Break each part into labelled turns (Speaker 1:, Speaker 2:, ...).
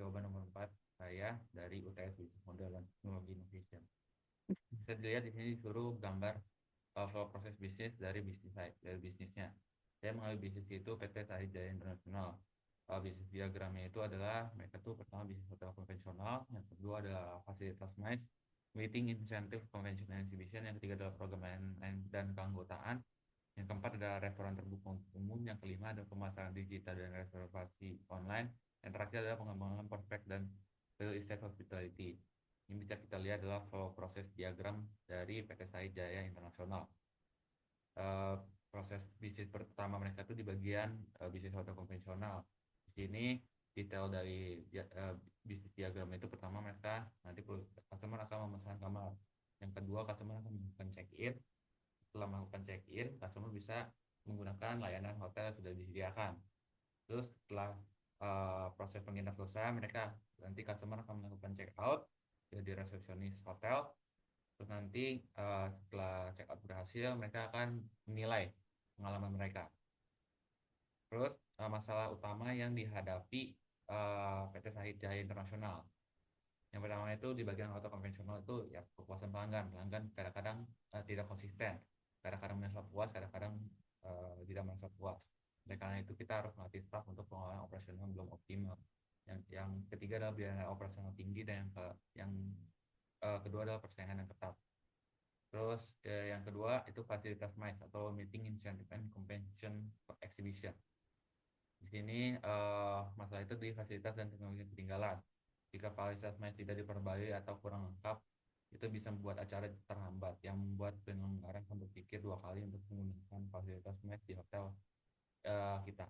Speaker 1: jawaban nomor 4 saya dari UTS Business Model dan Teknologi Innovation. Bisa dilihat di sini disuruh gambar flow proses bisnis dari bisnisnya. Saya mengambil bisnis itu PT Sahid Jaya Internasional. Bisnis diagramnya itu adalah mereka tuh pertama bisnis hotel konvensional, yang kedua adalah fasilitas MICE, meeting incentive convention and exhibition, yang ketiga adalah program dan keanggotaan, yang keempat adalah restoran terbuka untuk umum, yang kelima adalah pemasaran digital dan reservasi online, yang terakhir adalah pengembangan prospek dan real estate hospitality. Ini bisa kita lihat adalah flow proses diagram dari PT Sahid Jaya Internasional. Eh, Proses bisnis pertama mereka itu di bagian bisnis hotel konvensional. Di sini detail dari bisnis diagram itu pertama mereka nanti customer akan memesan kamar. Yang kedua customer akan melakukan check-in. Setelah melakukan check-in, customer bisa menggunakan layanan hotel yang sudah disediakan. Terus setelah proses penginap selesai, mereka nanti customer akan melakukan check-out jadi resepsionis hotel. Terus nanti setelah check out berhasil, mereka akan menilai pengalaman mereka. Terus masalah utama yang dihadapi PT Sahid Jaya Internasional. Yang pertama itu di bagian hotel konvensional itu ya kepuasan pelanggan. Pelanggan kadang-kadang tidak konsisten. Kadang-kadang merasa puas, kadang-kadang tidak merasa puas. Dan karena itu kita harus melatih staff untuk pengelolaan operasional belum optimal. Yang ketiga adalah biaya operasional tinggi dan yang kedua adalah persaingan yang ketat. Terus yang kedua itu fasilitas MICE atau Meeting Incentive and Convention Exhibition. Di sini masalah itu di fasilitas dan teknologi ketinggalan. Jika fasilitas MICE tidak diperbarui atau kurang lengkap, itu bisa membuat acara terhambat, yang membuat penyelenggara akan berpikir dua kali untuk menggunakan fasilitas MICE di hotel kita.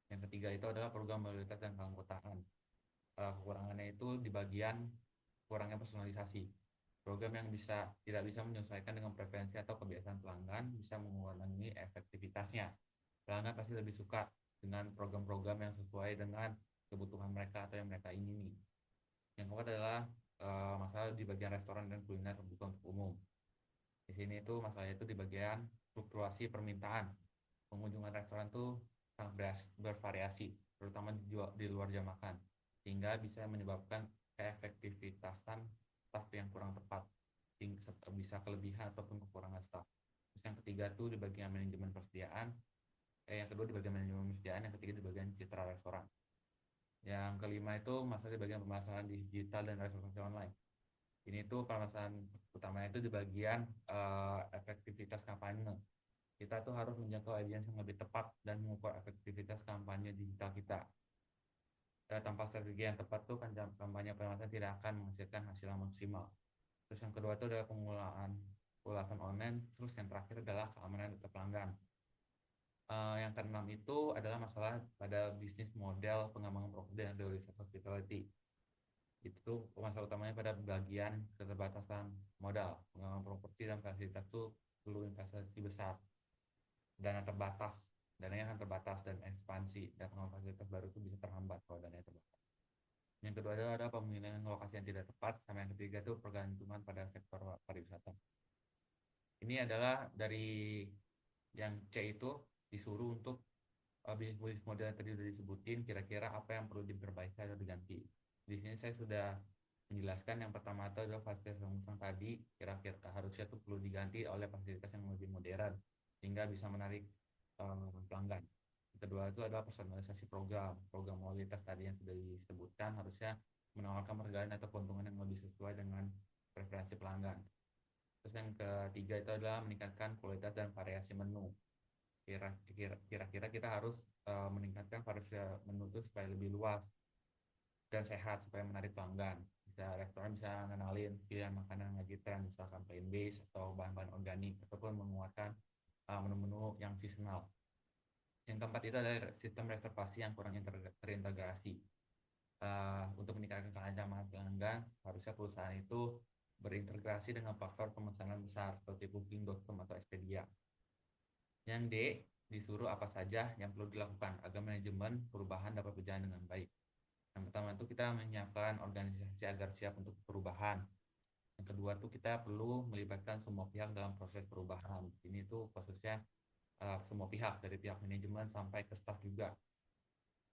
Speaker 1: Yang ketiga itu adalah program mobilitas dan keanggotaan. Kekurangannya itu di bagian kurangnya personalisasi. Program yang tidak bisa menyesuaikan dengan preferensi atau kebiasaan pelanggan bisa mengurangi efektivitasnya. Pelanggan pasti lebih suka dengan program-program yang sesuai dengan kebutuhan mereka atau yang mereka ingini. Yang keempat adalah masalah di bagian restoran dan kuliner terbuka untuk umum. Di sini itu masalah itu di bagian fluktuasi permintaan. Pengunjungan restoran itu sangat bervariasi, terutama di luar jam makan, sehingga bisa menyebabkan keefektivitasan staf yang kurang tepat, bisa kelebihan ataupun kekurangan staf. Terus yang ketiga itu di bagian manajemen persediaan, yang kedua di bagian manajemen persediaan, yang ketiga di bagian citra restoran. Yang kelima itu masalah di bagian pemasaran digital dan reservasi online. Ini tuh permasalahan utamanya itu di bagian efektivitas kampanye. Kita tuh harus menjangkau audiens yang lebih tepat dan mengukur efektivitas kampanye digital kita. Tanpa strategi yang tepat tuh kan kampanye pemasaran tidak akan menghasilkan hasil yang maksimal. Terus yang kedua itu adalah ulasan online. Terus yang terakhir adalah keamanan data pelanggan. Yang keenam itu adalah masalah pada bisnis model pengembangan properti dan realisasi hospitality. Itu masalah utamanya pada bagian keterbatasan modal. Pengembangan properti dan fasilitas itu perlu investasi besar, dana terbatas, dananya akan terbatas, dan ekspansi dan pengembangan fasilitas baru itu bisa terhambat kalau dananya terbatas. Yang kedua adalah ada pemilihan lokasi yang tidak tepat, sama yang ketiga itu pergantungan pada sektor pariwisata. Ini adalah dari yang C itu disuruh untuk bisnis model yang tadi sudah disebutin, kira-kira apa yang perlu diperbaiki atau diganti. Di sini saya sudah menjelaskan yang pertama itu adalah fasilitas yang tadi, kira-kira harusnya itu perlu diganti oleh fasilitas yang lebih modern sehingga bisa menarik pelanggan. Yang kedua itu adalah personalisasi program mobilitas tadi yang sudah disebutkan harusnya menawarkan pergaulan atau keuntungan yang lebih sesuai dengan preferensi pelanggan. Terus yang ketiga itu adalah meningkatkan kualitas dan variasi menu. Kira-kira kita harus meningkatkan variasi menu itu supaya lebih luas dan sehat supaya menarik pelanggan. Restoran bisa ngenalin pilihan makanan yang lagi tren, misalkan plant based atau bahan-bahan organik, ataupun menguatkan menu-menu yang seasonal. Yang keempat itu adalah sistem reservasi yang kurang terintegrasi. Untuk meningkatkan kelancaran pelanggan, harusnya perusahaan itu berintegrasi dengan platform pemesanan besar seperti Booking.com atau Expedia. Yang D, disuruh apa saja yang perlu dilakukan agar manajemen perubahan dapat berjalan dengan baik. Yang pertama itu kita menyiapkan organisasi agar siap untuk perubahan. Yang kedua itu kita perlu melibatkan semua pihak dalam proses perubahan. Ini tuh khususnya semua pihak dari pihak manajemen sampai ke staf juga.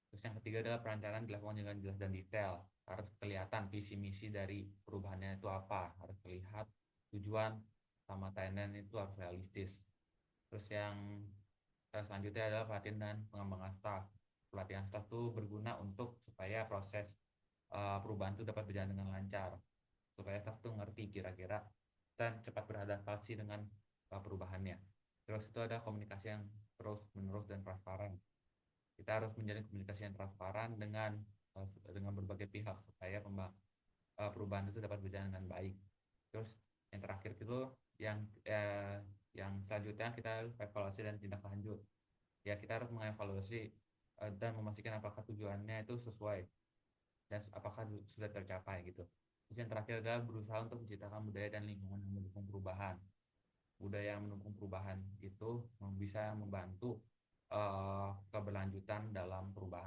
Speaker 1: Terus yang ketiga adalah perencanaan dilakukan dengan jelas dan detail. Harus kelihatan visi misi dari perubahannya itu apa, harus terlihat tujuan sama timeline itu harus realistis. Terus yang selanjutnya adalah pelatihan dan pengembangan staff. Pelatihan staff itu berguna untuk supaya proses perubahan itu dapat berjalan dengan lancar, supaya staff tuh ngerti kira-kira dan cepat beradaptasi dengan perubahannya. Terus itu ada komunikasi yang terus menerus dan transparan. Kita harus menjalin komunikasi yang transparan dengan berbagai pihak supaya perubahan itu dapat berjalan dengan baik. Terus yang terakhir itu yang eh, yang selanjutnya kita harus evaluasi dan tindak lanjut. Ya kita harus mengevaluasi dan memastikan apakah tujuannya itu sesuai dan apakah sudah tercapai gitu. Terus yang terakhir adalah berusaha untuk menciptakan budaya dan lingkungan yang mendukung perubahan. Budaya yang mendukung perubahan itu bisa membantu keberlanjutan dalam perubahan.